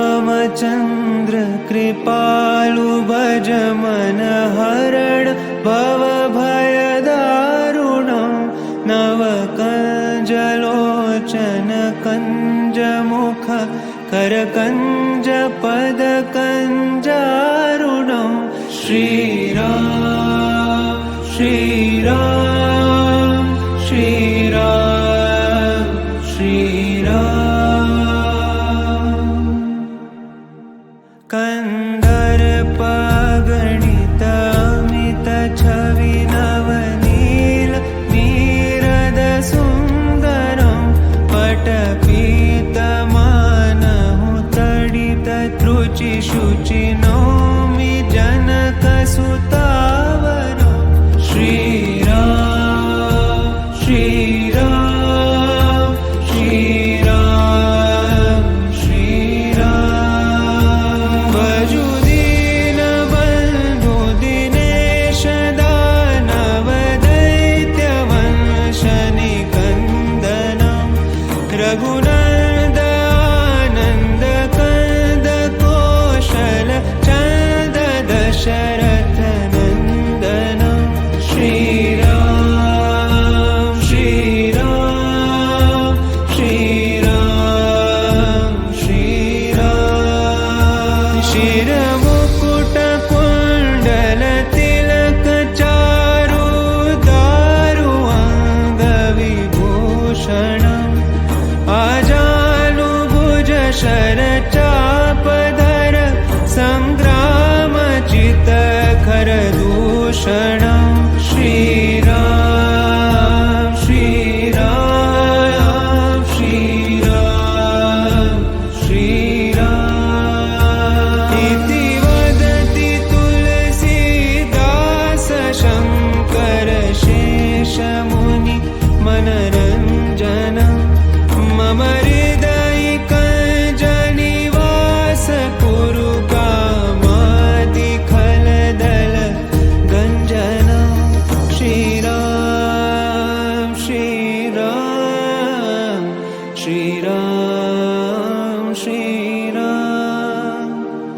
श्रीरामचन्द्र कृपालु भज मन हरण भव भय दारुणं नवकञ्जलोचन कञ्जमुख करकञ्ज पदकञ्जारुणं श्रीराम श्रीराम श्रीराम श्रीराम कंदर्पगणित अमित छवि नवनील नीरद सुन्दरं पटपीतमानहु तडित त्रुचि शुचि नौमि जनकसुतावरं श्रीराम श्रीराम श्रीराम श्रीराम भजु दीनबन्धु दिनेश दानव दैत्यवंश निकन्दनं रघुनन्द आनन्द कंद कौशल चन्द दशरथ नन्दनं श्रीराम श्रीराम श्रीराम श्रीराम शिरमुकुट कुण्डल तिलक चारु दारु अङ्गविभूषणम् आजानुभुज शरचापधर सङ्ग्रामचित खरदूषणं श्रीराम श्रीराम श्रीराम श्रीराम इति वदति तुलसीदास शङ्कर शेषमुनि मनरञ्जनं मम हृदयिकञ्जनिवास कुरु कामादिखलदल गञ्जनं श्रीराम श्रीराम श्रीराम श्रीराम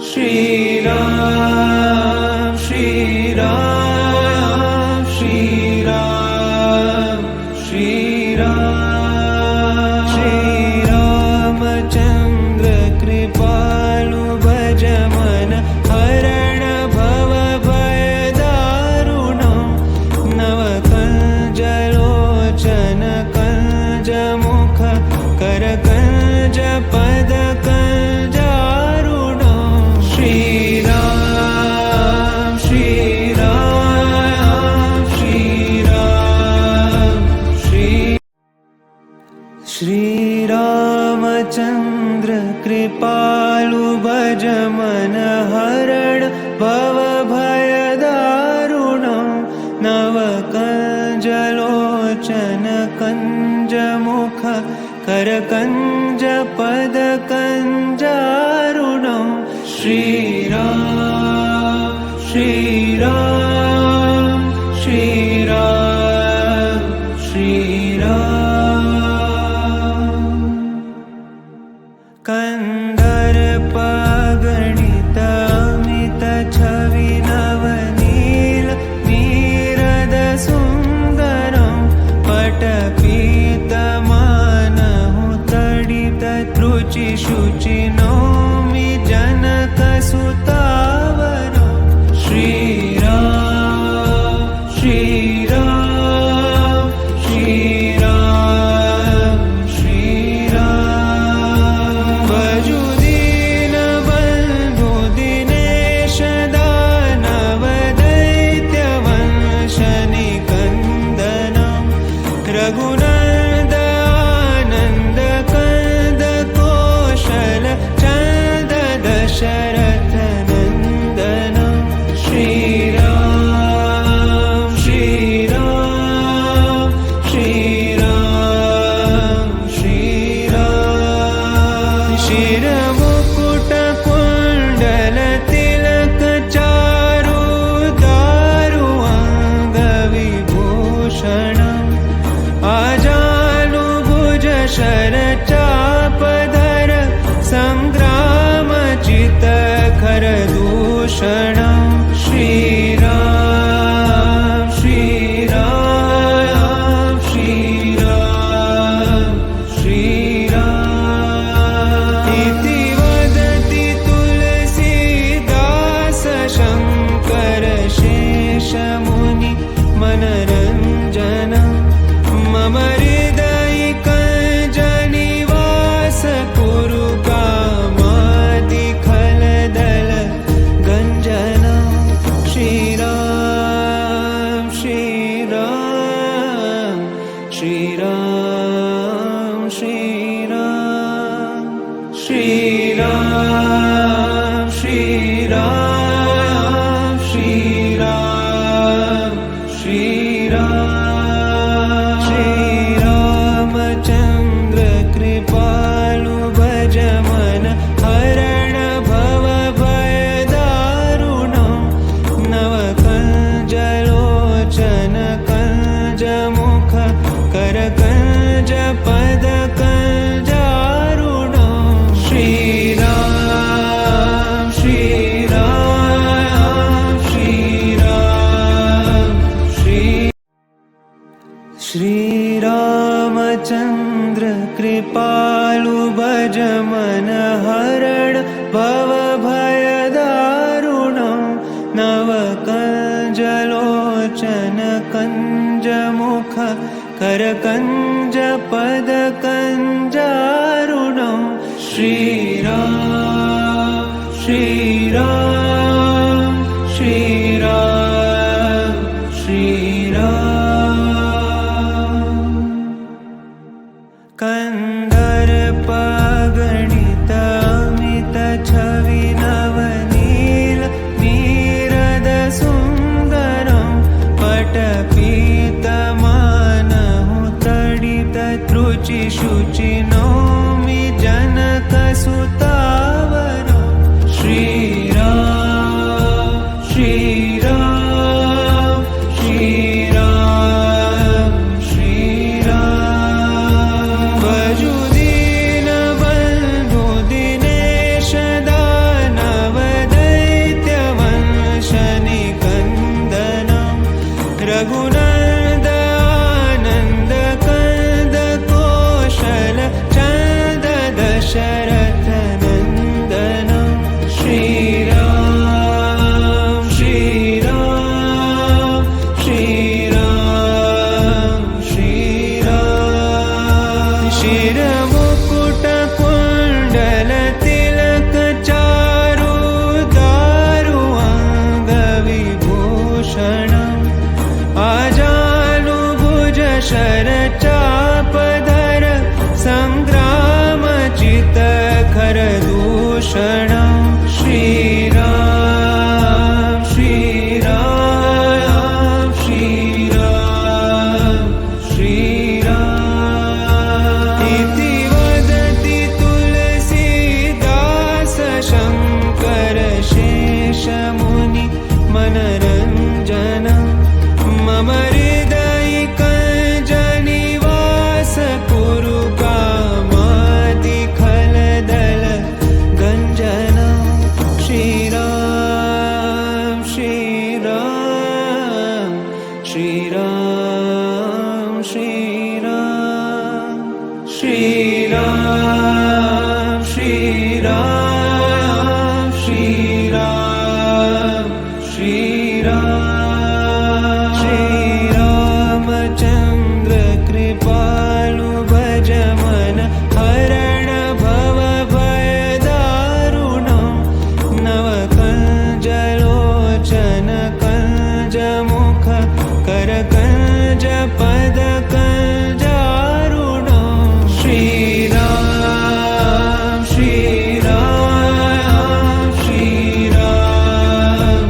श्रीराम श्रीराम श्रीराम श्रीराम श्रीरामचन्द्र कृपालु भज मन हरण भव भय दारुणं नवकञ्जलोचन कञ्जमुख करकञ्ज पदकञ्जारुणं श्रीराम श्रीराम श्रीराम श्रीरामचन्द्र कृपालु भज मन हरण भव भय दारुणं नवकञ्जलोचन कञ्जमुख करकञ्ज पदकञ्जारुणं श्रीराम श्रीराम श्रीराम श्रीराम कंदर्पगणित अमित छवि नवनील नीरद सुन्दरं पटपीतमानहु तडित त्रुचि शुचि नौमि जनकसुतावरं श्रीराम श्रीराम श्रीराम श्रीराम भजु दीनबन्धु दिनेश दानव दैत्यवंश निकन्दनं रघुनन्द आनन्द कंद कौशल चन्द दशरथ श्रीराम श्रीराम श्रीराम श्रीराम श्रीरामचन्द्र कृपालु भज मन हरण भव भय दारुणं नवकञ्जलोचन कञ्जमुख करकञ्ज पद कञ्जारुणं श्रीराम श्रीराम श्रीराम श्रीरामचन्द्र कृपालु भज मन हरण भव भय दारुणं नवकञ्जलोचन कञ्जमुख करकञ्ज पद कञ्जारुणं श्रीराम श्रीराम श्रीराम श्रीराम कन्दर्प गणित अमित छवि नवनील नीरद सुन्दरं पटपीतमानहु तडित त्रुचि शुचि नौमि जनकसुतावरं श्रीराम श्रीराम श्रीराम श्रीराम भजु दीनबन्धु दिनेश दानव दैत्यवंश निकन्दनं रघुनन्द आनन्द कंद कौशल चन्द दशरथ नन्दनं श्रीराम श्रीराम श्रीराम श्रीराम शिरमुकुट कुण्डल तिलक चारु दारु अङ्गविभूषणम् आजानुभुज शर चापधर सङ्ग्रामचित खरदूषणं श्रीराम श्रीराम श्रीराम श्रीराम इति वदति तुलसीदास शङ्कर शेषमुनि मनरञ्जनं मम हृदयिकञ्जनिवास कुरु कामादिखलदल गञ्जनं श्रीराम श्रीराम श्रीराम श्रीराम श्रीराम श्रीराम श्रीराम श्रीराम श्रीरामचन्द्र कृपालु भज मन हरण भव भय दारुणं नवकञ्जलोचन कञ्जमुख करकञ्ज पद कञ्जारुणं श्रीराम श्रीराम श्रीराम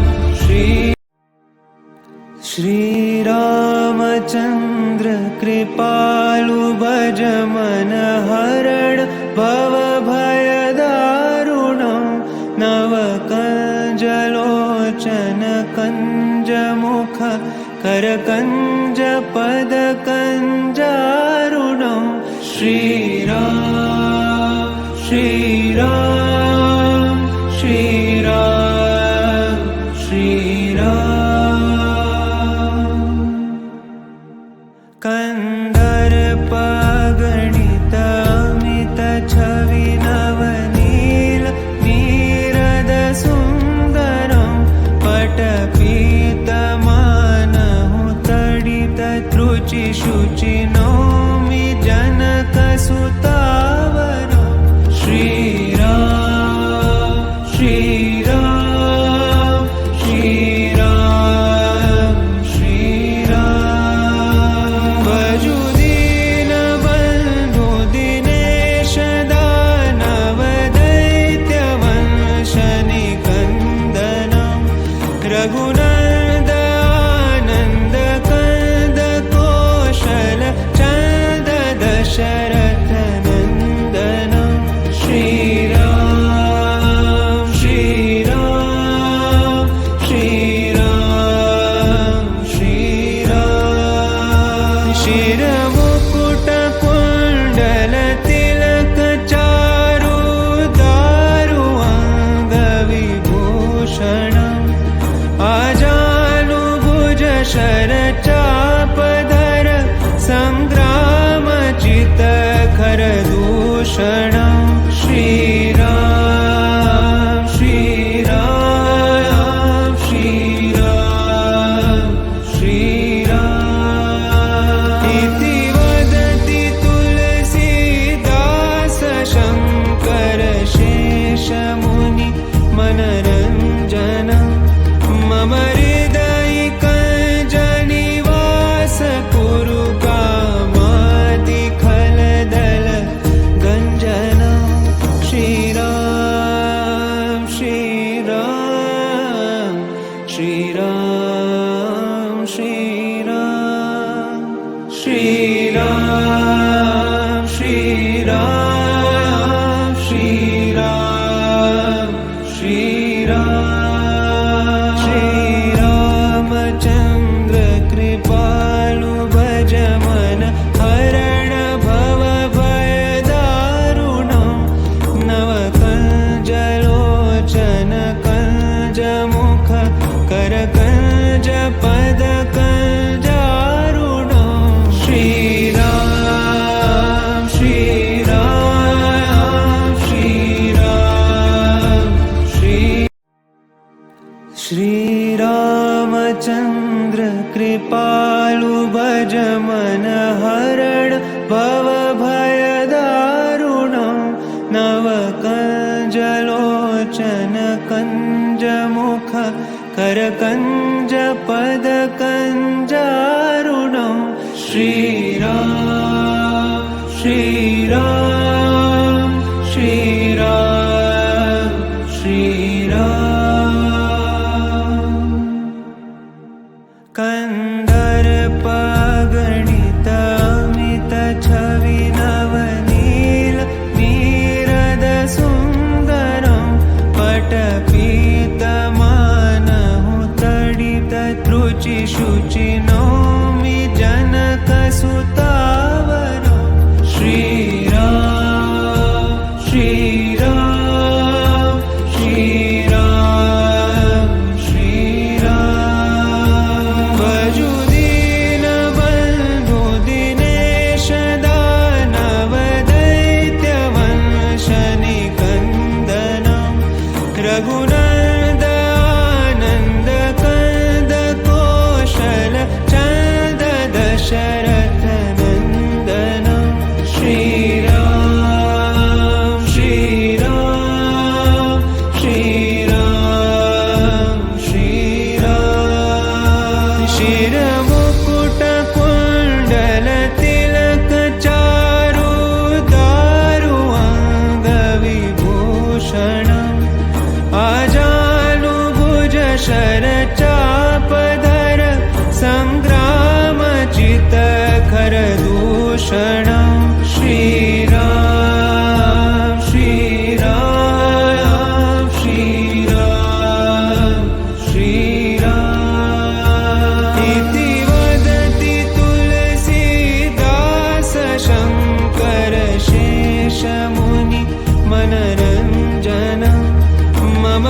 श्रीरामचन्द्र कृपालु भज मन हरण भव भय दारुणं नवकञ्जलोचन कञ्जमुख करकञ्ज पद कञ्जारुणं श्रीराम श्रीराम श्रीराम श्रीराम कन्दर्प गणित अमित छवि नवनील नीरद सुन्दरं पटपीतमानहु तडित त्रुचि शुचि नौमि जनकसुतावरं श्रीराम कृपालु भज मन हरण भवभयदारुणं नवकञ्जलोचन कञ्जमुख करकञ्ज पदकञ्जारुणं श्रीराम श्रीराम श्रीराम श्रीराम कन्दर्पगणित अमित छवि नवनील नीरद सुन्दरं पटपीतमानहु तडित त्रुचि शुचि नौमि जनकसुतावरं श्रीराम श्रीराम श्रीराम श्रीराम भजु दीनबन्धु दिनेश दानव दैत्यवंश निकन्दनं रघुनन्द आनन्द कंद कौशल चन्द दशरथ नन्दनं श्रीराम श्रीराम श्रीराम श्रीराम शिरमुकुट कुण्डल तिलक चारु दारु अङ्गविभूषणम् आजानुभुज शरचापधर सङ्ग्रामचित खरदूषणं श्रीराम श्रीराम श्रीराम श्रीराम इति वदति तुलसीदास शङ्कर शेषमुनि मनरञ्जनं मम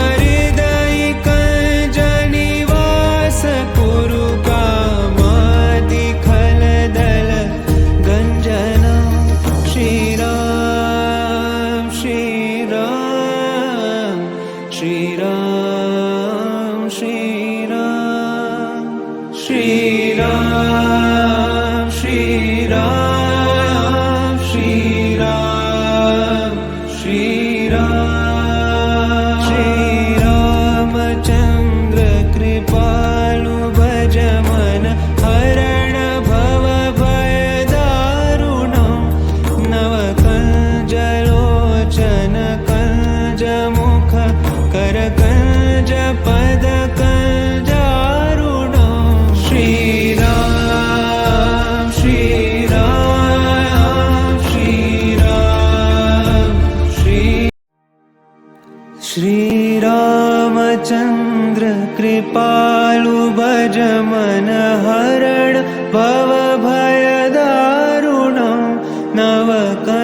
हृदयिकञ्जनिवास कुरु कामादिखलदल गञ्जनं श्रीराम श्रीराम श्रीराम श्रीराम श्रीराम श्रीराम श्रीराम श्रीराम श्रीरामचन्द्र कृपालु भज मन हरण भवभयदारुणं नवकञ्जलोचन कञ्जमुख करकञ्ज पदकञ्जारुणं श्रीराम श्रीराम श्रीराम श्रीरामचन्द्र कृपालु भज मन हरण भवभयदारुणं नवकञ्जलोचन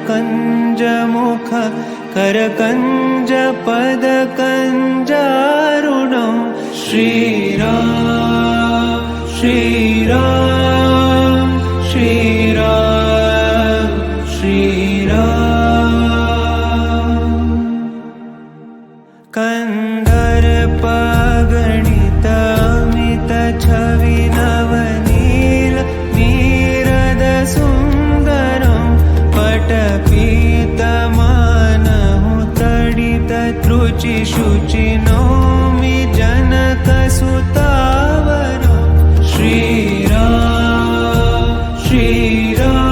कञ्जमुख करकञ्ज पदकञ्जारुणं श्रीराम श्रीराम श्रीराम श्रीराम कन्दर्पगणित अमित छवि नवनील नीरद सुन्दरं पटपीतमानहु तडित त्रुचि शुचि नौमि जनकसुतावरं श्रीराम श्रीराम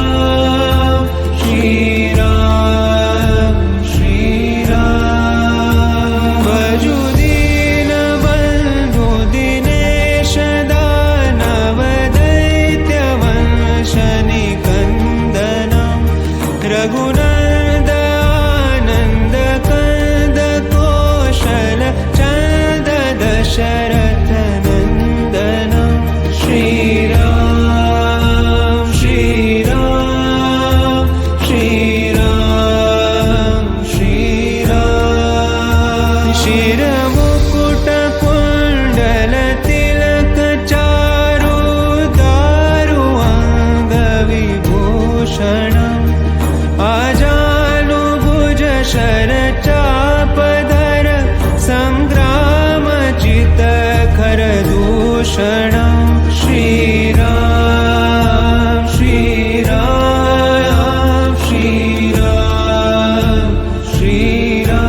श्रीराम श्रीराम भजु दीनबन्धु दिनेश दानव दैत्यवंश निकन्दनं रघुनन्द आनन्द कंद कौशल चन्द दशरथ नन्दनं श्रीराम श्रीराम श्रीराम श्रीराम शिरमुकुट कुण्डल तिलक चारु दारु अङ्गविभूषणम् आजानुभुज शरचापधर सङ्ग्रामचित श्रीराम श्रीराम श्रीराम श्रीराम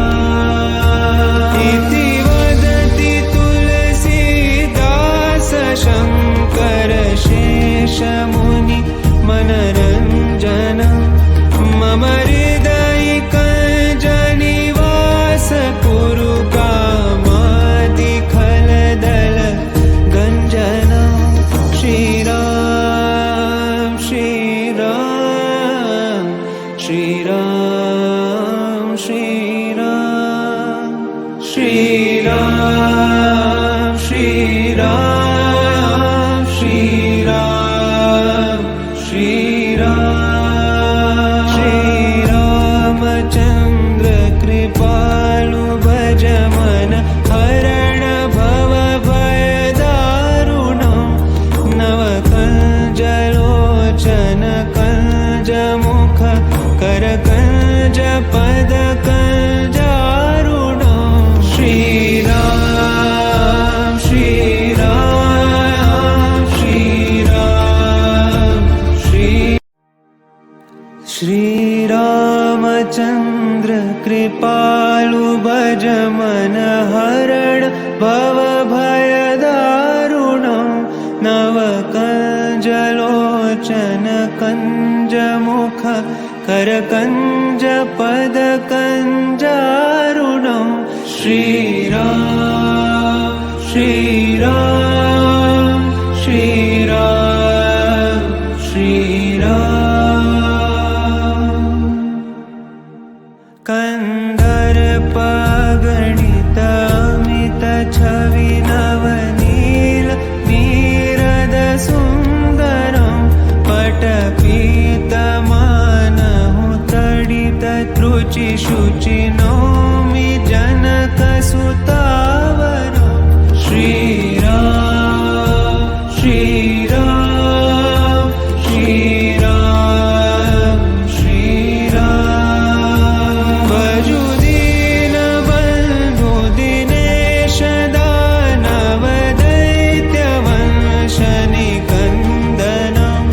इति वदति तुलसीदास शङ्कर शेषमुनि मनरञ्जन मम हृदयिकञ्जनिवास कुरु कामादिखलदल गञ्जन श्रीराम श्रीराम श्रीराम श्रीराम श्रीराम श्रीराम श्रीराम श्रीराम श्रीरामचन्द्र कृपालु भज मन हरण भव भयदारुण नवकञ्जलोचन कञ्जमुख करकञ्ज पद कञ्जारुण श्रीराम श्रीराम श्रीराम श्री श्रीरामचन्द्र कृपालु भज मन हरण भव भयदारुण नवकञ्जलोचन कञ्जमुख करकञ्ज पद कञ्जारुण श्रीराम श्रीराम श्रीराम श्रीराम कन्दर्पगणित अमित छवि नवनील नीरद सुन्दरं पटपीतमानहु तडित त्रुचि शुचि नौमि जनकसुतावरं श्रीराम श्रीराम श्रीराम श्रीराम भजु दीनबन्धु दिनेश दानव दैत्यवंश निकन्दनं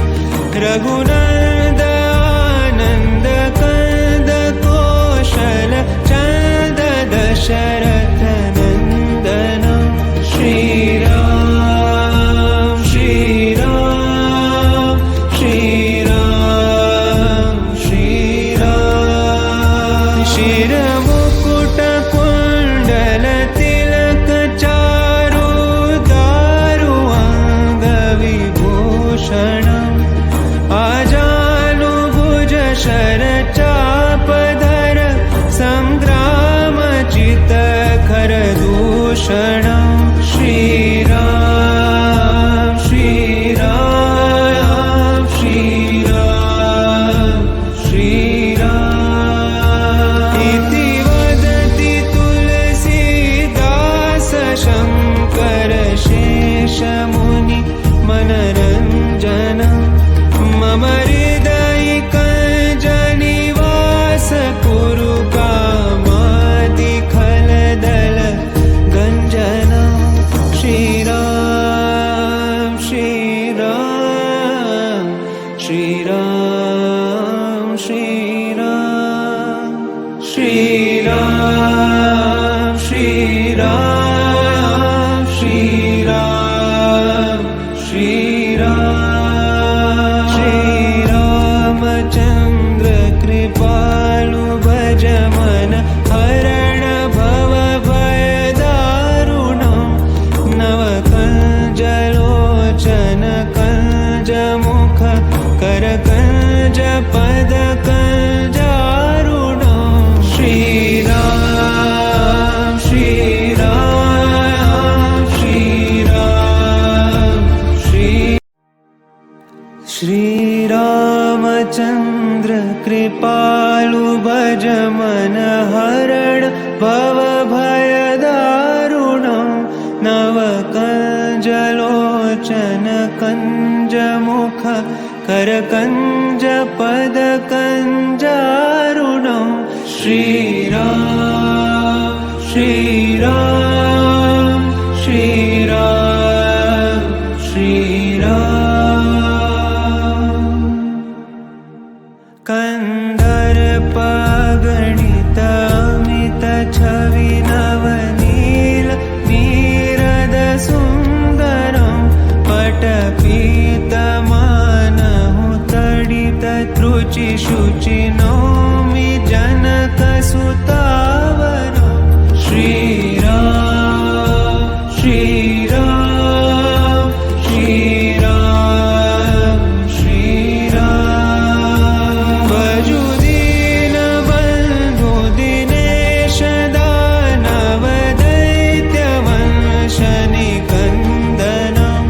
रघुनन्द आनन्द कन्द कौशल चन्द दशरथ नन्दनं श्रीराम श्रीराम श्रीराम श्रीराम शिरमुकुटकुण्डल तिलक चारु दारु अङ्गविभूषणम् आजानुभुज शरचापधर सङ्ग्रामचित खरदूषणं श्रीराम श्रीराम श्रीराम श्रीराम इति वदति तुलसीदास शङ्कर शेषमुनि मनरञ्जन मम हृदयिकञ्जनिवास कुरु कामादिखलदल गञ्जन श्रीराम श्रीराम श्रीराम श्रीराम श्रीराम श्रीराम श्रीराम श्रीराम श्रीरामचन्द्र कृपालु भज मन हरण भव भयदारुण नवकञ्जलोचन कञ्जमुख करकञ्ज पद कञ्जारुण श्रीराम श्रीराम श्रीराम श्री श्रीरामचन्द्र कृपालु भज मन हरण भव भयदारुण नवकञ्जलोचन कञ्जमुख करकञ्ज पद कञ्जारुण श्रीराम श्रीराम श्रीराम शुचि नौमि जनकसुतावरं श्रीराम श्रीराम श्रीराम श्रीराम भजु दीनबन्धु दिनेश दानव दैत्यवंश निकन्दनं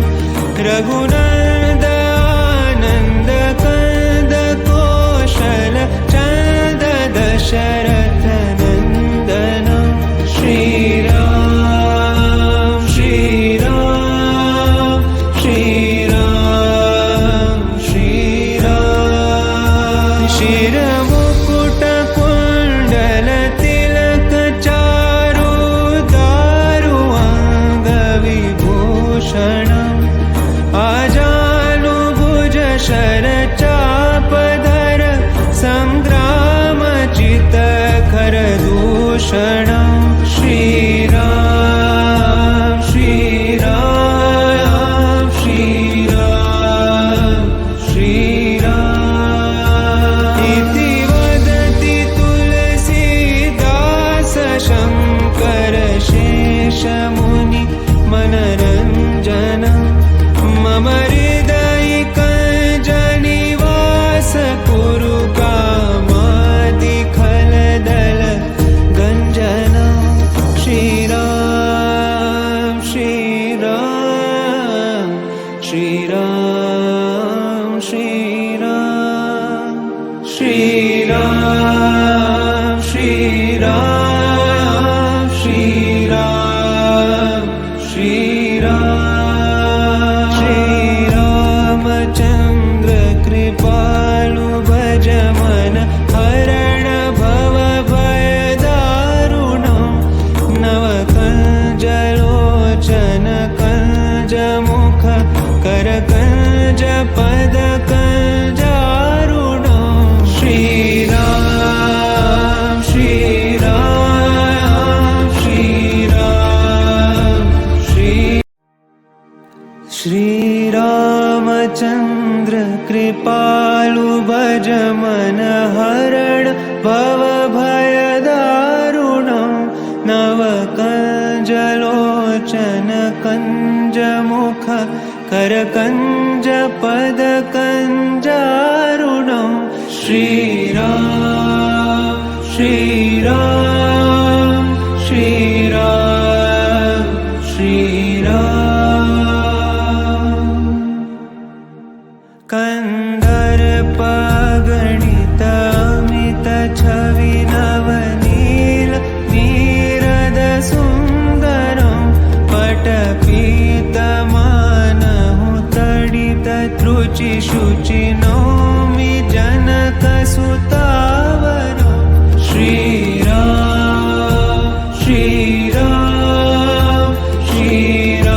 रघुनन्द आनन्द कंद कौशल चन्द दशरथ नन्दनं श्रीराम श्रीराम श्रीराम श्रीराम शिरमुकुट कुण्डल तिलक चारु दारु अङ्गविभूषणम् आजानुभुज शरचापधर सङ्ग्रामचित खरदूषणं श्रीराम श्रीराम श्रीराम श्रीराम इति वदति तुलसीदास शङ्कर शेषमुनि मनरञ्जनं मम हृदयिकञ्जनिवास कुरु कामादिखलदल गञ्जनं श्रीराम श्रीराम श्रीराम श्रीराम श्रीराम श्रीराम श्रीराम श्रीराम श्रीरामचन्द्र कृपालु भज मन हरण भव भयदारुणं नवकञ्जलोचन कञ्जमुख करकञ्ज पदकञ्जारुणं श्रीराम श्रीराम श्रीराम श्रीरामचन्द्र कृपालु भज मन हरण भव भयदारुणं नवकञ्जलोचन कञ्जमुख करकञ्ज पदकञ्जारुणं श्रीराम श्रीराम श्रीराम श्रीराम कन्दर्पगणित अमित छवि नवनील नीरद सुन्दरं पटपीतमानहु तडित त्रुचि शुचि नौमि जनकसुतावरं श्रीराम श्रीराम श्रीराम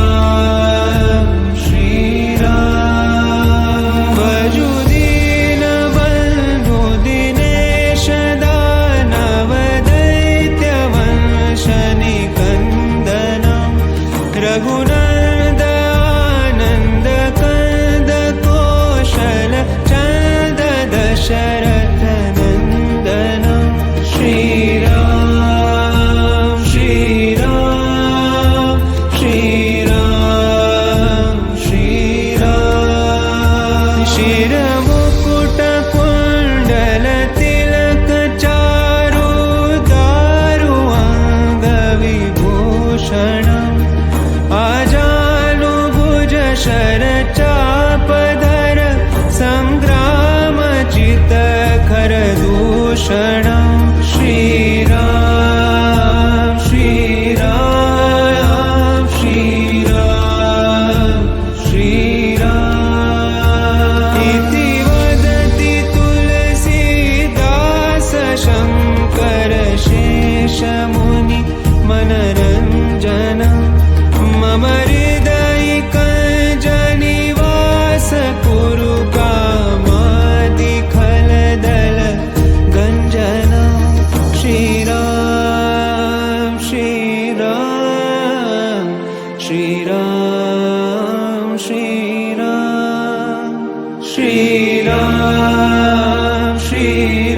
श्रीराम भजु दीनबन्धु दिनेश दानव दैत्यवंश निकन्दनं रघुनन्द आनन्द कंद कौशल चन्द दशरथ नन्दनं श्रीराम श्रीराम श्रीराम श्रीराम शिरमुकुट कुण्डल तिलक चारु दारु अङ्गविभूषणम् आजानुभुज शरचापधर सङ्ग्रामचित खरदूषणं श्रीराम श्रीराम श्रीराम श्रीराम इति वदति तुलसीदास शङ्कर शेषमुनि मनरञ्जनं मम हृदयिकञ्जनिवास कुरु कामादिखलदल गञ्जनं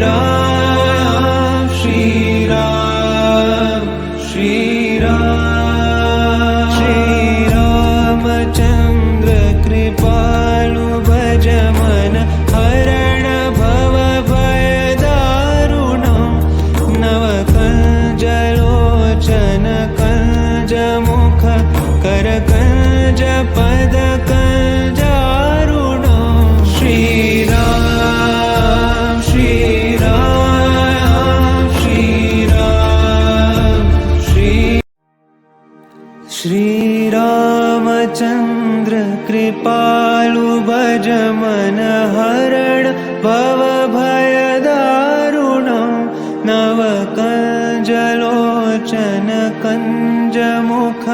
श्रीराम श्रीराम श्रीराम श्रीरामचन्द्र कृपालु भज मन हरण भव भय दारुणं नवकञ्जलोचन कञ्जमुख करकञ्ज पद कञ्जारुणं श्रीराम श्रीराम श्रीराम श्रीरामचन्द्र कृपालु भज मन हरण भव भय दारुणं नवकञ्जलोचन कञ्जमुख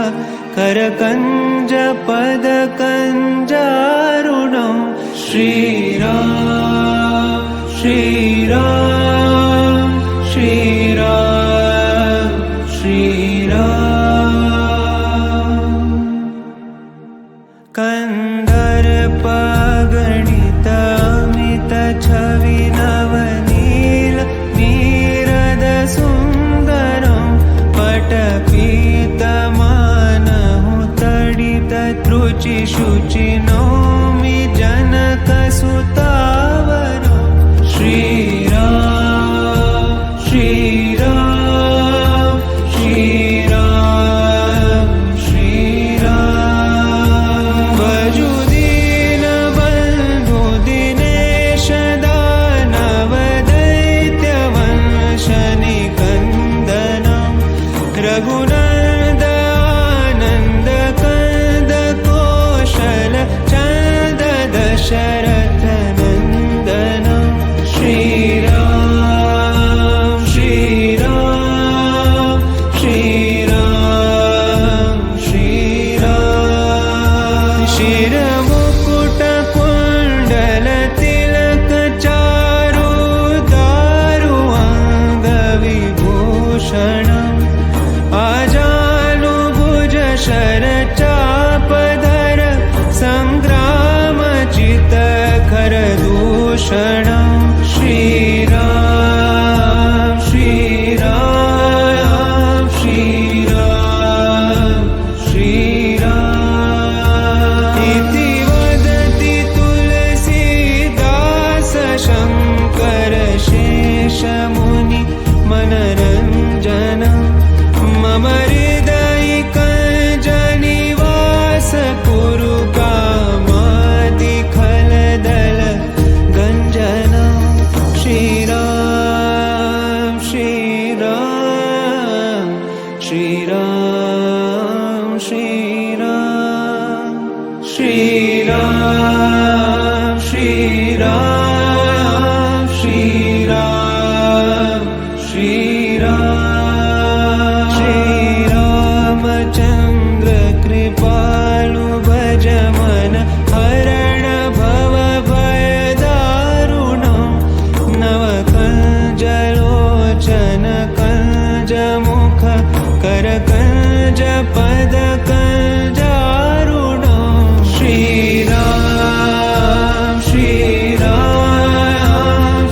करकञ्ज पद कञ्जारुणं श्रीराम श्रीराम श्रीराम श्रीराम कन्दर्पगणित अमित छवि नवनील नीरद सुन्दरं पटपीतमानहु तडित त्रुचि शुचि नौमि जनकसुतावरं श्रीराम श्रीराम श्रीराम श्रीराम भजु दीनबन्धु दिनेश दानव दैत्यवंश निकन्दनं रघुनन्द आनन्द कंद कौशल चन्द दशरथ नन्दनं श्रीराम श्रीराम श्रीराम श्रीराम शिरमुकुट कुण्डल तिलक चारु दारु अङ्गविभूषणम् आजानुभुज शरचापधर सङ्ग्रामचित खरदूषणं श्रीराम श्रीराम श्रीराम श्रीराम इति वदति तुलसीदास शङ्कर शेषमुनि मनरञ्जनं मम हृदयिकञ्जनिवास कुरु कामादिखलदल गञ्जनं श्रीराम श्रीराम श्रीराम श्रीराम श्रीराम श्रीराम श्रीराम श्रीराम श्रीरामचन्द्र कृपालु भज मन हरण भव भय दारुणं नवकञ्जलोचन कञ्जमुख करकञ्ज पद कञ्जारुणं श्रीराम श्रीराम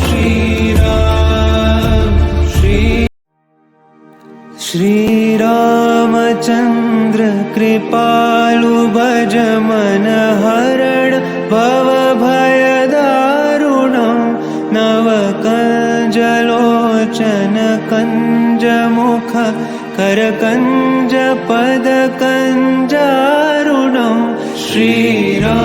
श्रीराम श्रीरामचन्द्र कृपालु भज मन हरण भव भय दारुणं नवकञ्जलोचन कञ्जमुख करकञ्ज पद कञ्जारुणं श्रीराम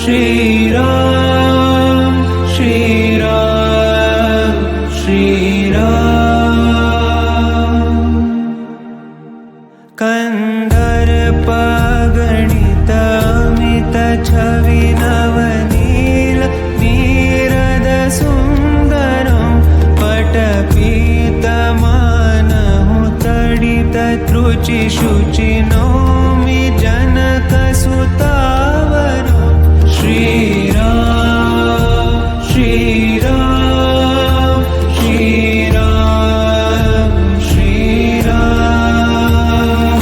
श्रीराम श्रीराम श्रीराम कन्दर्पगणित अमित छवि नवनील नीरद सुन्दरं पटपीतमानहु तडित त्रुचि शुचि नौमि जनकसुतावरं श्रीराम श्रीराम श्रीराम श्रीराम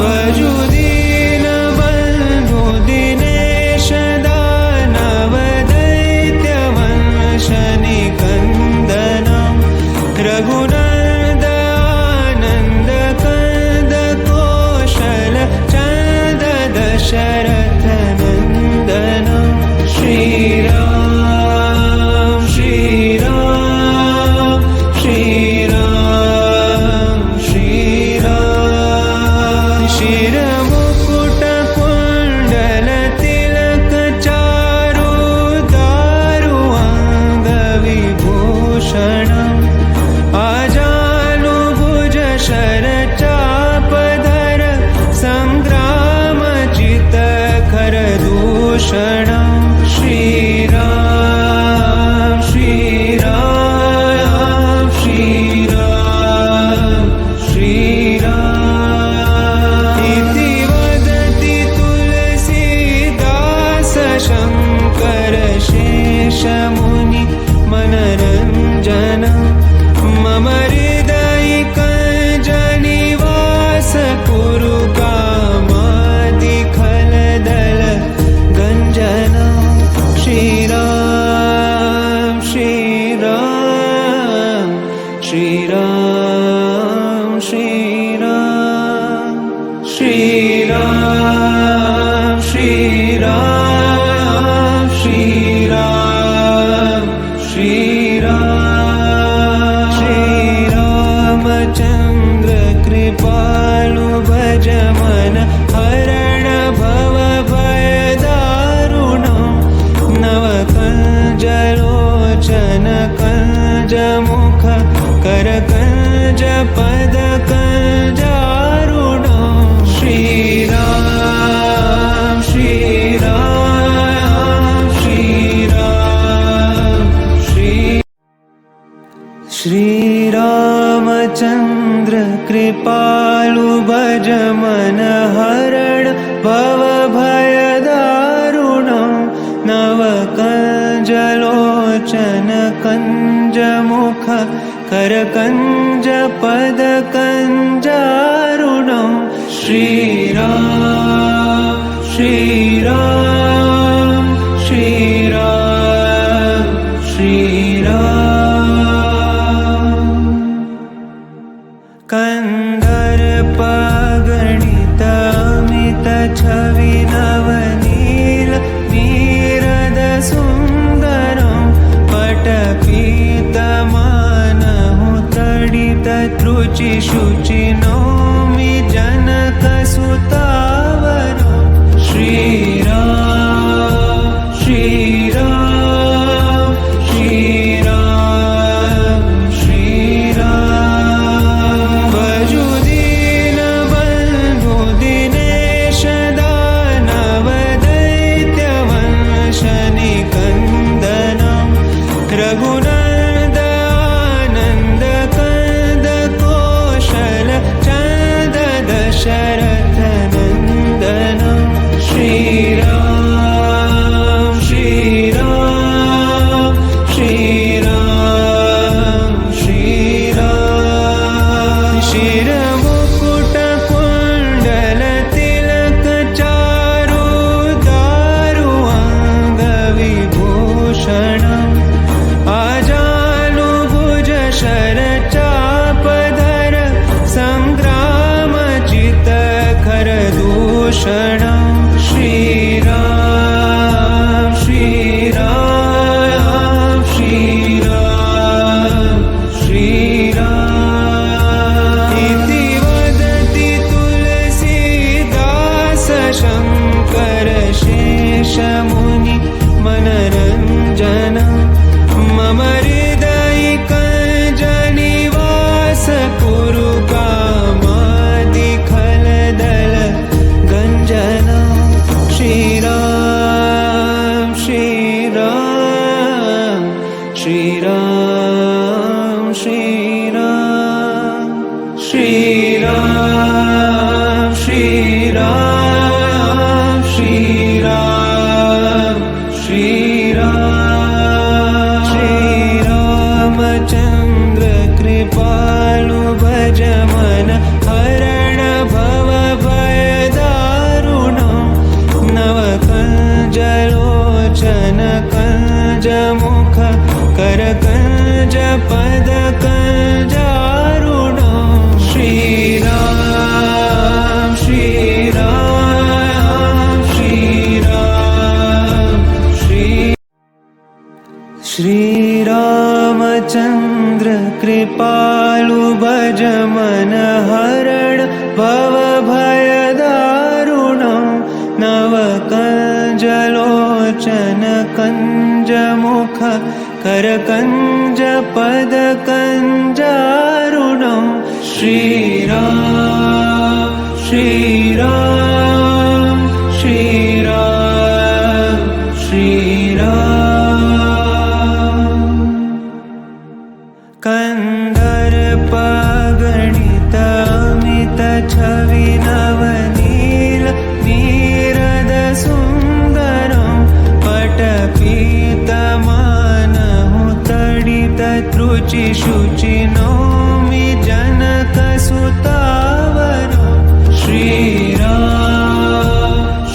भजु दीनबन्धु दिनेश दानव दैत्यवंश निकन्दनं श्रीराम श्रीराम श्रीराम श्रीराम श्रीराम श्रीराम श्रीरामचन्द्र कृपालु भज मन हरण भव भयदारुणं नवकञ्जलोचन कञ्जमुख करकञ्ज पदकञ्जारुणं श्रीराम श्रीराम श्रीराम श्रीरामचन्द्र कृपालु भज मन हरण भव भयदारुणं नवकञ्जलोचन कञ्जमुख करकञ्ज पदकञ्जारुणं श्रीराम श्रीराम श्रीराम श्रीराम कन्दर्पगणित अमित छवि नवनील नीरद सुन्दरं पटपीतमानहु तडित त्रुचि शुचि नौमि जनकसुतावरं श्रीराम श्रीराम श्रीराम श्रीराम भजु दीनबन्धु दिनेश दानव दैत्यवंश निकन्दनं रघुनन्द आनन्द कंद कौशल चन्द दशरथ नन्दनं श्रीराम श्रीराम श्रीराम श्रीराम शिरमुकुट कुण्डल तिलक चारु दारु अङ्गविभूषणम् आजानुभुज शर चापधर सङ्ग्रामचित खरदूषणं श्रीराम श्रीराम श्रीराम श्रीराम इति वदति तुलसीदास शङ्कर शेषमुनि मनरञ्जनं मम हृदयिकञ्जनिवास कुरु कामादिखलदल गञ्जनं श्रीराम श्रीराम श्रीराम श्रीराम श्रीराम श्रीराम श्रीराम श्रीराम श्रीरामचन्द्र कृपालु भज मन हरण भव भयदारुणं नवकञ्जलोचन कञ्जमुख करकञ्ज पदकञ्जारुणं श्रीराम श्रीराम श्रीराम श्रीरामचन्द्र कृपालु भज मन हरण भव भयदारुणं नवकञ्जलोचन कञ्जमुख करकञ्ज पदकञ्जारुणं श्रीराम श्रीराम श्रीराम श्रीराम कन्दर्पगणित अमित छवि नवनील नीरद सुन्दरं पटपीतमानहु तडित त्रुचि शुचि नौमि जनकसुतावरं श्रीराम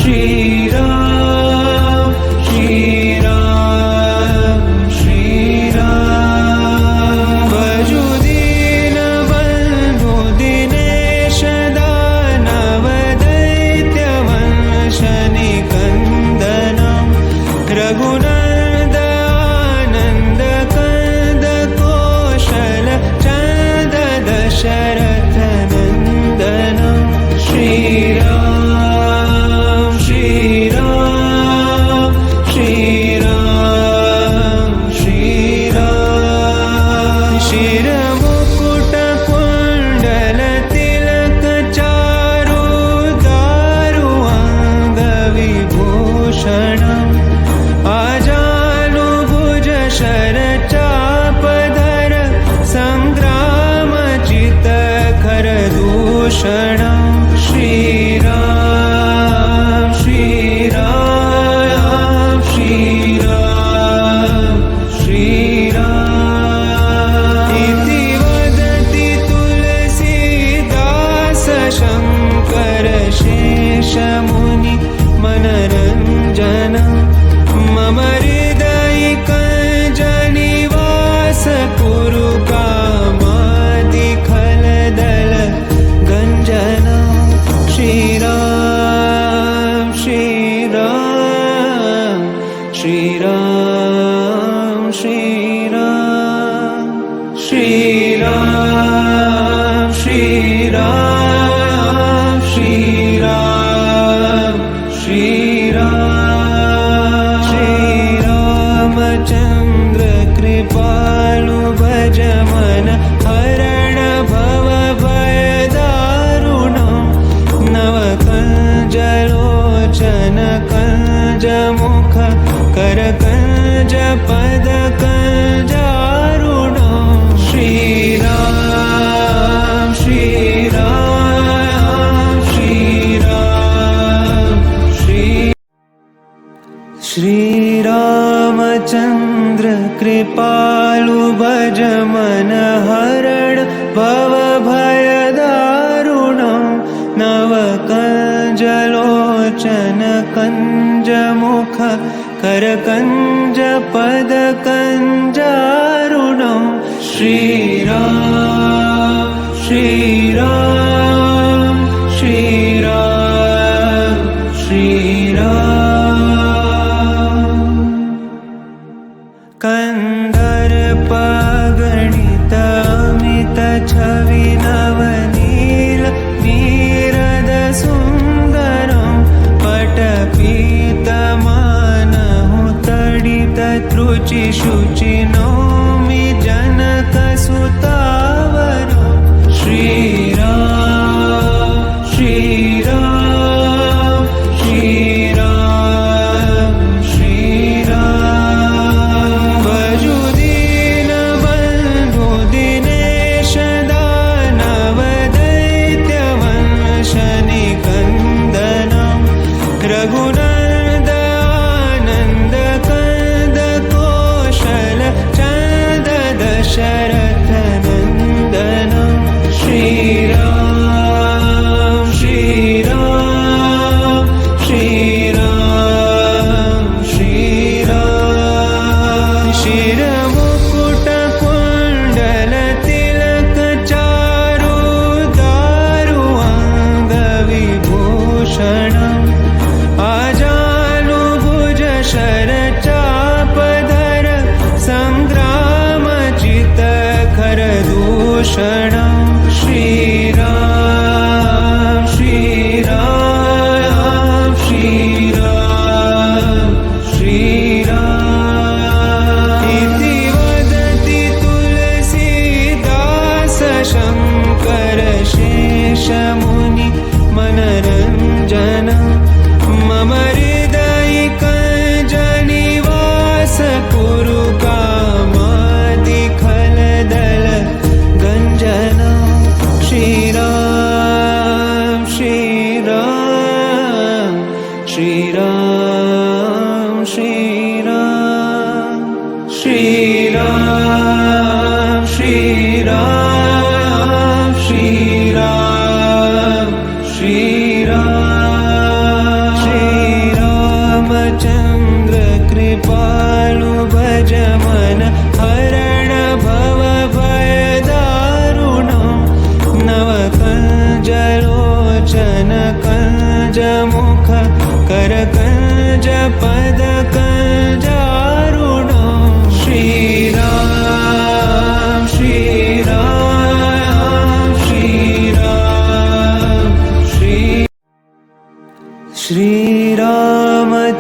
श्रीराम श्रीराम श्रीराम भजु दशरथनन्दनं श्रीराम श्रीराम श्रीराम श्रीराम शिरमुकुटकुण्डलतिलकचारुदारु अङ्गविभूषणम् आजानुभुजशरचापधर सङ्ग्रामचितखरदूषणं श्रीराम श्रीराम श्रीराम श्रीराम इति वदति तुलसीदास शङ्कर शेषमुनि मनरञ्जनं मम हृदयिकञ्जनिवास कुरु कामादिखलदल गञ्जनं श्रीराम श्रीराम श्रीराम श्रीराम श्रीराम श्रीराम श्रीराम श्रीराम श्रीरामचन्द्र कृपालु भज मन हरण भव भयदारुणं नवकञ्जलोचन कञ्जमुख करकञ्ज पदकञ्जारुणं श्रीराम श्रीराम श्रीराम श्रीरामचन्द्र कृपालु भज मन हरण भव भयदारुणं नवकञ्जलोचन कञ्जमुख करकञ्ज पदकञ्जारुणं श्रीराम श्रीराम श्रीराम श्रीराम कन्दर्पगणितमित छवि नवनील नीरद सुन्दरं पटपीतमानहु तडित त्रुचि शुचि नौमि जनकसुतावरं श्रीराम श्रीराम श्रीराम श्रीराम भजुदीनबन्धु दिनेश दानवदैत्यवंशनिकन्दनं रघुनन्दानन्दकन्द कोशल चन्द दशरथनन्दनं श्रीराम श्रीराम श्रीराम श्रीराम शिरमुकुटकुण्डलतिलकचारुदारु अङ्गविभूषणम् आजानुभुजशरचापधर सङ्ग्रामचितखरदूषणं श्रीराम श्रीराम श्रीराम श्रीराम इति वदति तुलसीदास शङ्कर शेषमुनि मनरञ्जनं मम हृदयिकञ्जनिवास कुरु कामादिखलदल गञ्जनं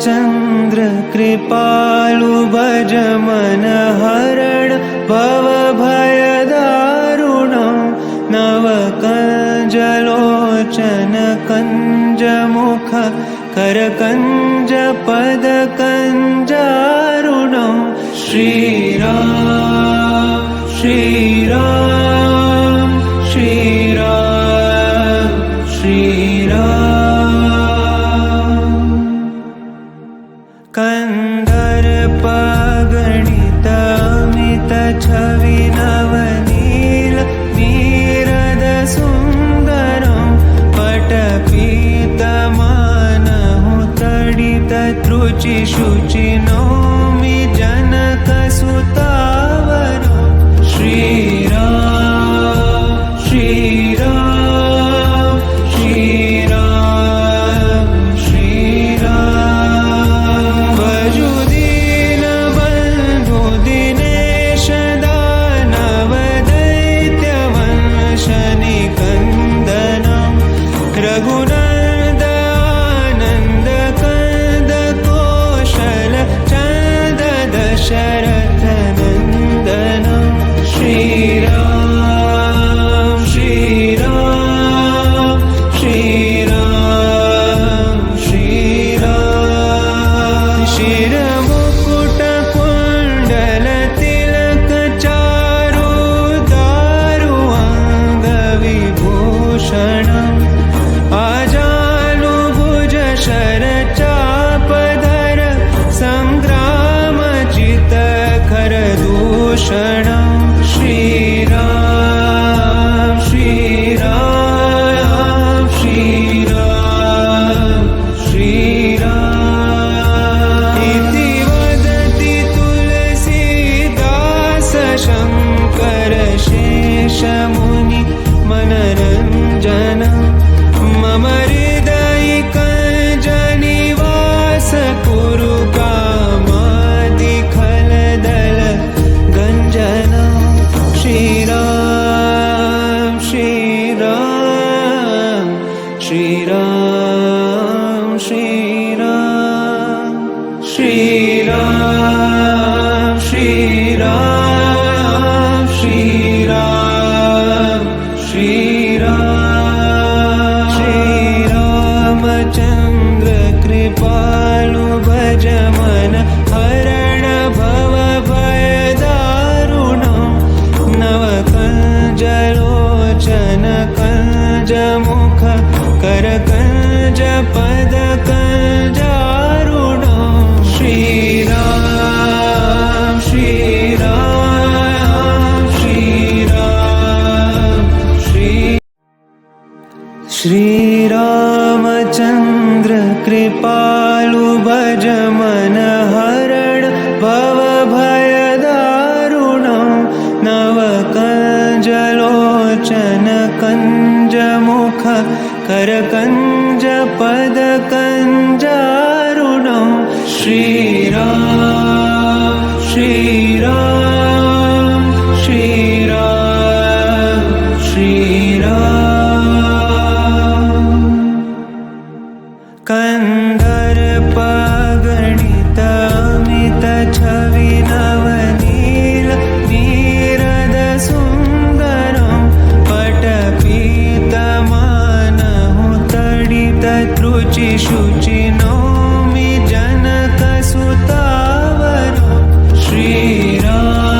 श्रीरामचन्द्र कृपालु भज मन हरण भव भयदारुणं नवकञ्जलोचन कञ्जमुख करकञ्ज पदकञ्जारुणं श्रीराम श्रीराम श्रीराम श्रीराम कन्दर्पगणित अमित छवि नवनील नीरद सुन्दरं पटपीतमानहु तडित त्रुचि शुचि नौमि जनकसुतावरं श्रीराम श्रीराम श्रीराम श्रीराम भजु दीनबन्धु दिनेश दानव दैत्यवंशनिकन्दनं रघुनन्द आनन्द कंद कौशल चन्द दशरथ नन्दनं श्रीराम श्रीराम श्रीराम श्रीराम शिरमुकुट कुण्डल तिलक चारु दारु अङ्गविभूषणम् आजानुभुज शरचापधर सङ्ग्रामचित खरदूषणं श्रीराम श्रीराम श्रीराम श्रीराम इति वदति तुलसीदास शङ्कर शेषमुनि मनरञ्जनं मम हृदयिकञ्जनिवास कुरु कामादिखलदल गञ्जनं श्रीराम श्रीराम श्रीराम श्रीराम श्रीराम श्रीराम श्रीराम श्रीराम श्रीरामचन्द्र कृपालु भज मन हरण भव भयदारुणं नवकञ्जलोचन कञ्जमुख करकञ्ज पदकञ्जारुणं श्रीराम श्रीराम श्रीराम श्री श्रीरामचन्द्र कृपालु भज मन हरण भव भयदारुणं नवकञ्जलोचन कञ्जमुख करकञ्ज पदकञ्जारुणं श्रीराम श्रीराम श्रीराम श्रीराम कन्दर्पगणित अमित छवि नवनील नीरद सुन्दरं पटपीतमानहु तडित त्रुचि शुचि नौमि जनकसुतावरं श्रीराम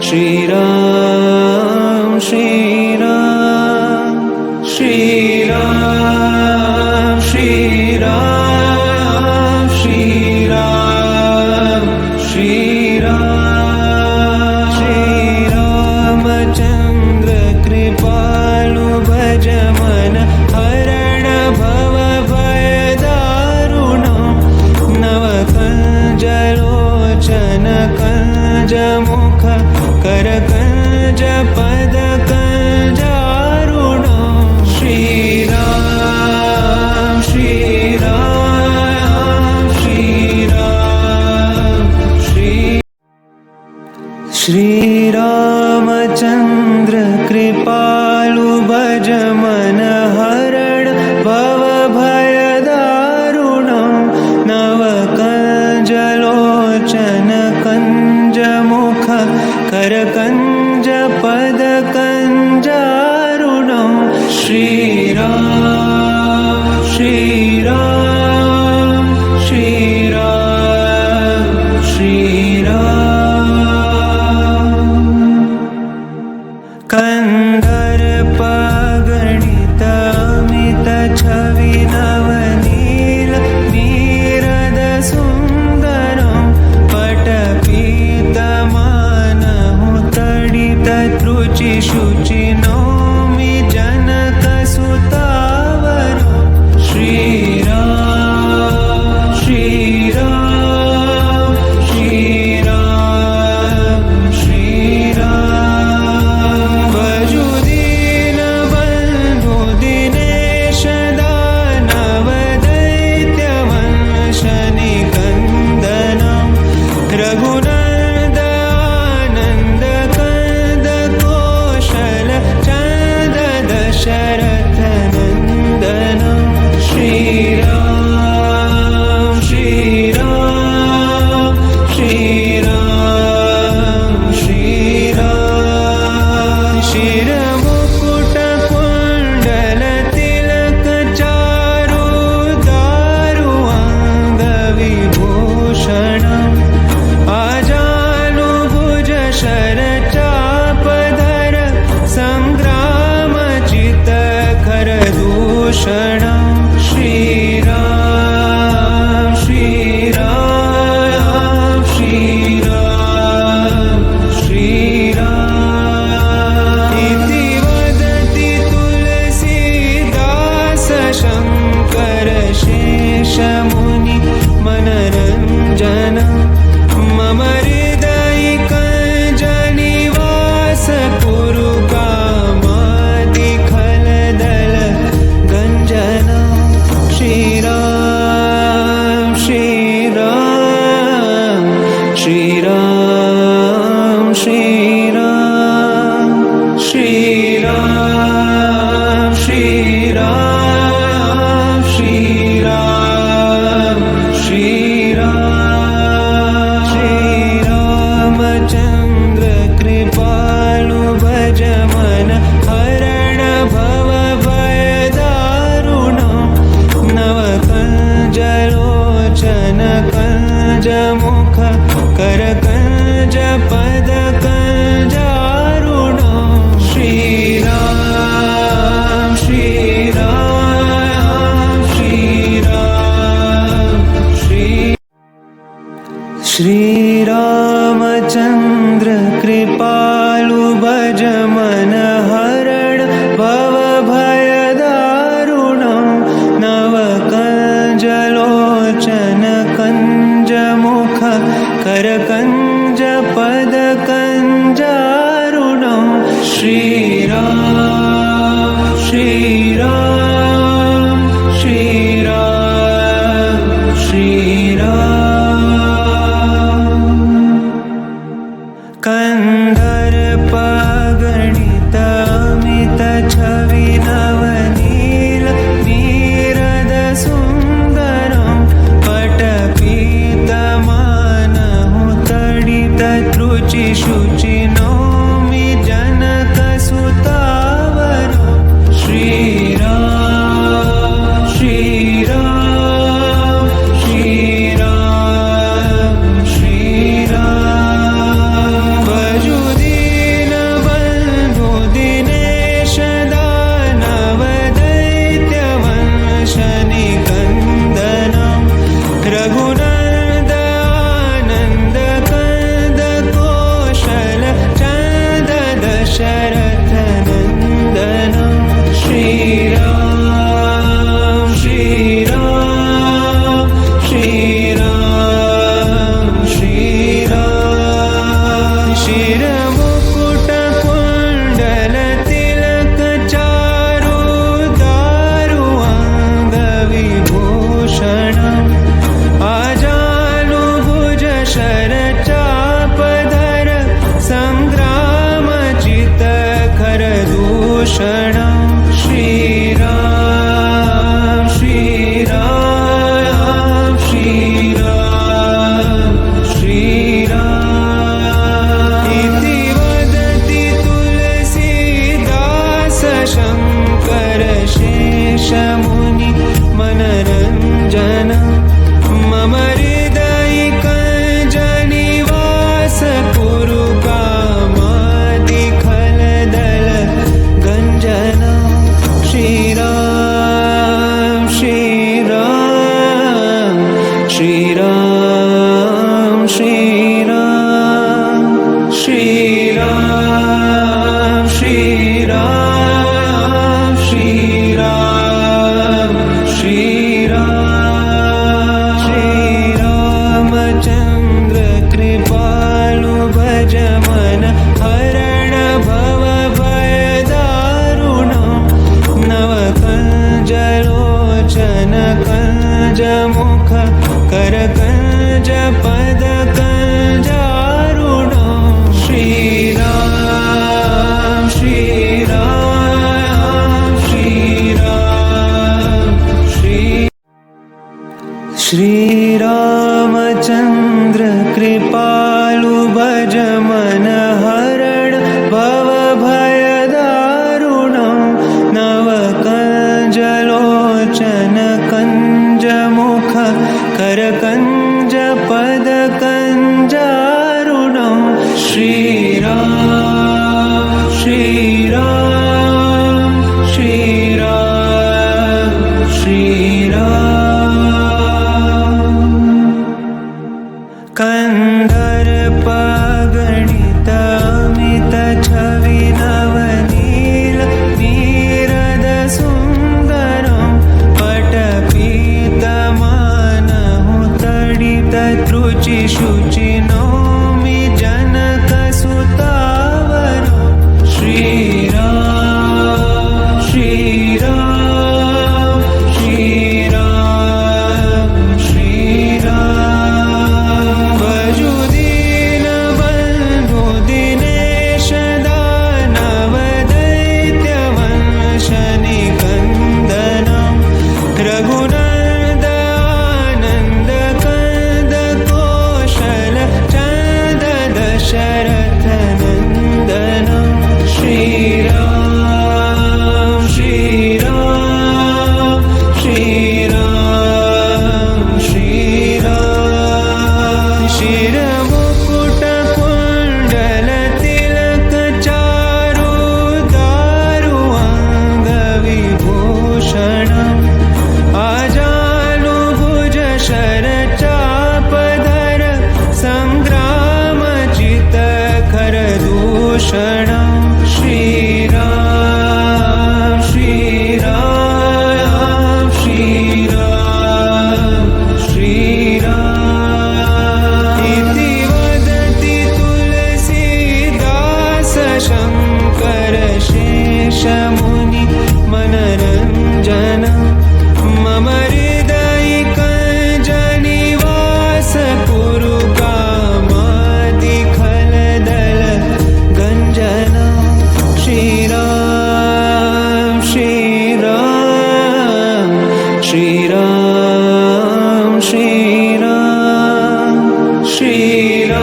श्रीराम श्रीराम श्रीराम श्रीराम श्रीराम श्रीराम श्रीरामचन्द्र कृपालु भज मन हरण भव भयदारुणं नवकञ्जलोचन कञ्जमुख करकञ्ज पदकञ्जारुणं श्रीराम श्रीराम श्रीराम श्रीरामचन्द्र कृपालु भज मन हरण भव भयदारुणं नवकञ्जलोचन कञ्जमुख करकञ्ज पदकञ्जारुणं श्रीराम श्रीराम श्रीराम श्रीराम कन्दर्पगणित अमित छवि नवनील नीरद सुन्दरं पटपीतमानहु तडित त्रुचि शुचि नौमि जनकसुतावरं श्रीराम श्रीराम श्रीराम श्रीराम भजु दीनबन्धु दिनेश दानव दैत्यवंशनिकन्दनं रघुनन्द आनन्द कंद कौशल चन्द दशरथ नन्दनं श्रीराम श्रीराम श्रीराम श्रीराम शिरमुकुट कुण्डल तिलक चारु दारु अङ्गविभूषणम् आजानुभुज शरचापधर सङ्ग्रामचित खरदूषणं श्रीराम श्रीराम श्रीराम श्रीराम इति वदति तुलसीदास शङ्कर शेषमुनि मनरञ्जन मम हृदयिकञ्जनिवास कुरु कामादिखलदल गञ्जन श्रीराम श्रीराम श्रीराम श्रीराम श्रीराम श्रीराम श्रीराम श्रीराम श्रीरामचन्द्र कृपालु भज मन हरण भव भयदारुणं नवकञ्जलोचन कञ्जमुख करकञ्ज पदकञ्जारुणं श्रीराम श्रीराम श्रीराम श्रीरामचन्द्र कृपालु भज मन हरण भव भयदारुणं नवकञ्जलोचन कञ्जमुख करकञ्ज पदकञ्जारुणं श्रीराम श्रीराम श्रीराम श्रीराम कन्दर्पगणित अमित छवि नवनील नीरद सुन्दरं पटपीतमानहु तडित त्रुचि शुचि नौमि जनकसुतावरं श्रीराम श्रीराम श्रीराम श्रीराम भजु शिरमुकुट कुण्डल तिलक चारु दारु अङ्गविभूषणम् आजानुभुज शरचापधर सङ्ग्रामचितखरदूषणम् श्रीराम श्रीराम श्रीराम श्रीराम इति वदति तुलसीदास शङ्कर शेषमुनि मनरञ्जन मम हृदयिकञ्जनिवास कुरु कामादिखलदल गञ्जन श्रीराम श्रीराम श्रीराम श्रीराम श्रीराम श्रीराम श्रीराम श्रीराम श्रीरामचन्द्र कृपालु भज मन हरण भव भयदारुणम् नवकञ्जलोचन कञ्जमुख करकञ्ज पदकञ्जारुणम् श्रीराम श्रीराम श्रीराम श्री श्रीरामचन्द्र कृपालु भज मन हरण भव भयदारुणम् नवकञ्जलोचन कञ्जमुख करकञ्ज पदकञ्जारुणम् श्रीराम श्रीराम श्रीराम श्रीराम कन्दर्पगणितमित छवि नवनील नीरद सुन्दरं पटपीतमानहु तडित त्रुचि शुचि नौमि जनकसुतावरं श्रीराम श्रीराम श्रीराम श्रीराम भजु दीनबन्धु दिनेश दानव दैत्यवंशनिकन्दनं रघुनन्द आनन्द कंद कौशल चन्द दशरथ नन्दनं श्रीराम श्रीराम श्रीराम श्रीराम शिरमुकुट कुण्डल तिलक चारु दारु अङ्गविभूषणम् आजानुभुज शरचापधर सङ्ग्रामचितखरदूषणम् श्रीराम श्रीराम श्रीराम श्रीराम इति वदति तुलसीदास शङ्कर शेषमुनि मनरञ्जन मम हृदयिकञ्जनिवास कुरु कामादिखलदल गञ्जन श्रीराम श्रीराम श्रीराम श्रीराम श्रीराम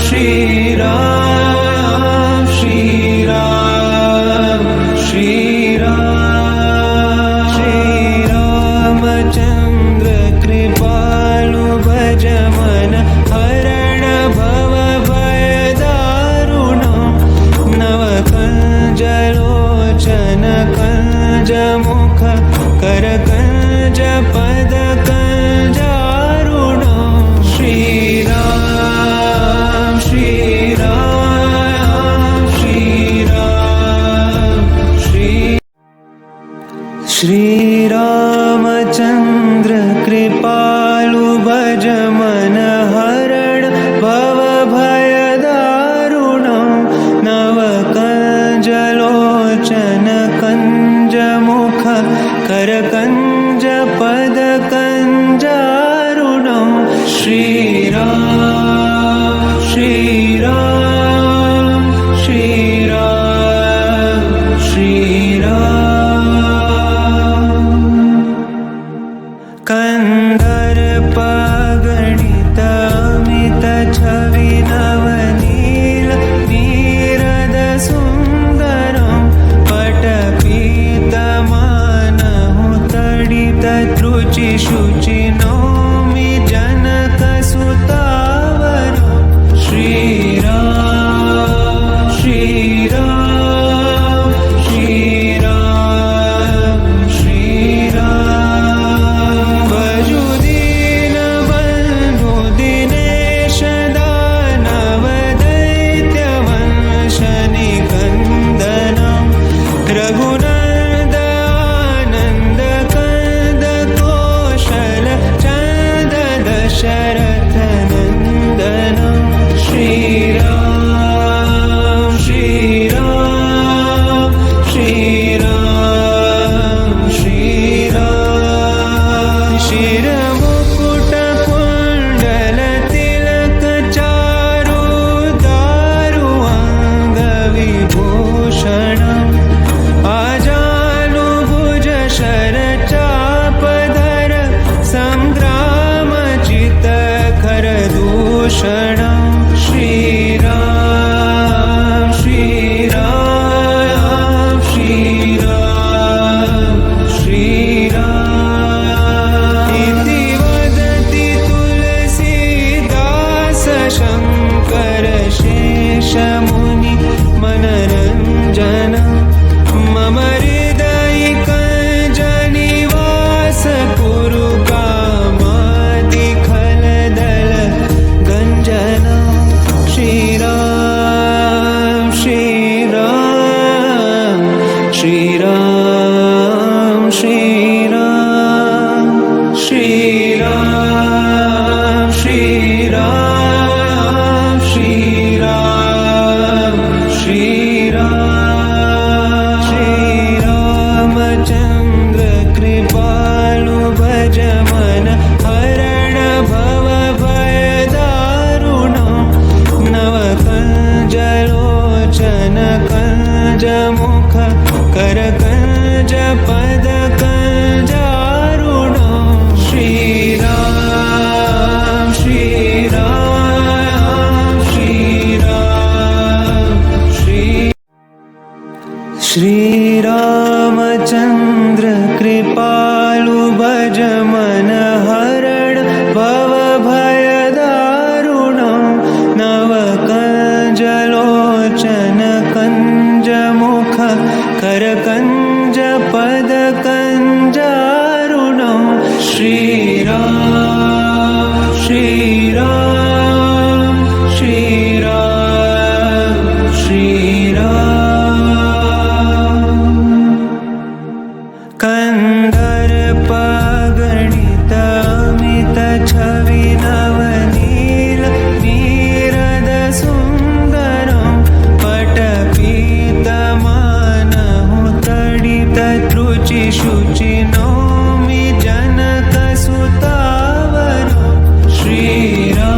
श्रीराम श्रीराम श्रीराम श्रीरामचन्द्र कृपालु भज मन हरण भव भयदारुणम् नवकञ्जलोचन कञ्जमुख करकञ्ज पदकञ्जारुणम् श्रीराम श्रीराम श्रीराम श्री श्रीरामचन्द्र कृपालु भज मन हरण भव भयदारुणम् श्रीराम श्रीराम श्रीराम श्रीराम भजु दीनबन्धु दिनेश दानव दैत्यवंश निकन्दनं रघुनन्द आनन्द कंद कौशल चन्द दशरथ नन्दनं श्रीराम श्रीराम श्रीराम श्रीराम शिरमुकुटकुण्डल तिलक चारु दारु अङ्गविभूषणम् आजानुभुज शरचापधर सङ्ग्रामचितखरदूषणम् श्रीराम श्रीराम श्रीराम श्रीराम इति वदति तुलसीदास शङ्कर शेषमुनि मनरञ्जन मम हृदयिकञ्जनिवास कुरु कामादिखलदल गञ्जन श्रीराम श्रीराम श्रीराम श्रीराम श्रीराम श्रीराम श्रीराम श्रीराम श्रीरामचन्द्र कृपालु भज मन हरण भव भयदारुणं नवकञ्जलोचन कञ्जमुख करकञ्ज पदकञ्जारुणं श्रीराम श्रीराम श्रीराम श्रीरामचन्द्र कृपालु भज मन हरण भव भयदारुणं नवकञ्जलोचन कञ्जमुख करकञ्ज पदकञ्जारुणं श्रीराम श्रीराम श्रीराम श्रीराम कन्दर्पगणित अमित छवि नवनील नीरद सुन्दरं पटपीतमानहु तडित त्रुचि शुचि नौमि जनकसुतावरं श्रीराम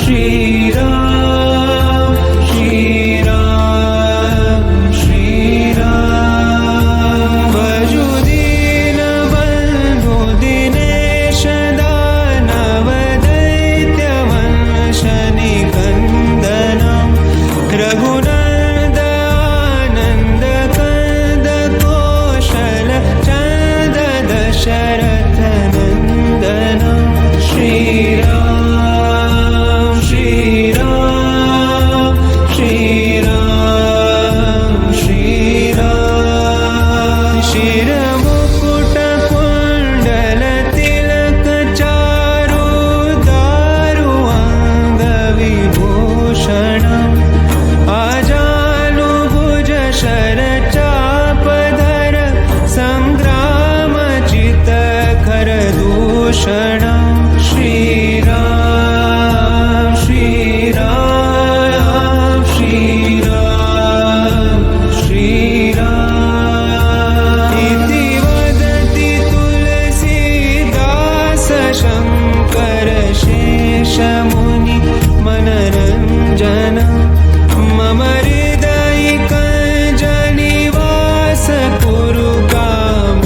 श्रीराम श्रीराम श्रीराम भजु दीनबन्धु दिनेश दानव दैत्यवंश निकन्दनं रघुनन्द आनन्द कंद कौशल चन्द दशरथ नन्दनं श्रीराम श्रीराम श्रीराम श्रीराम शिरमुकुटकुण्डल तिलक चारु दारु अङ्गविभूषणम् आजानुभुज शरचापधर सङ्ग्रामचितखरदूषणम् श्रीराम श्रीराम श्रीराम श्रीराम इति वदति तुलसीदास शङ्कर शेषमुनि मनरञ्जन मम हृदयिकञ्जनिवास कुरु कामादिखलदल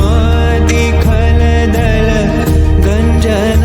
गञ्जन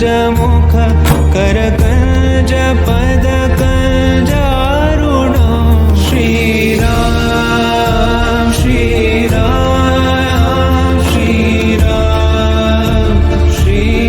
राजमो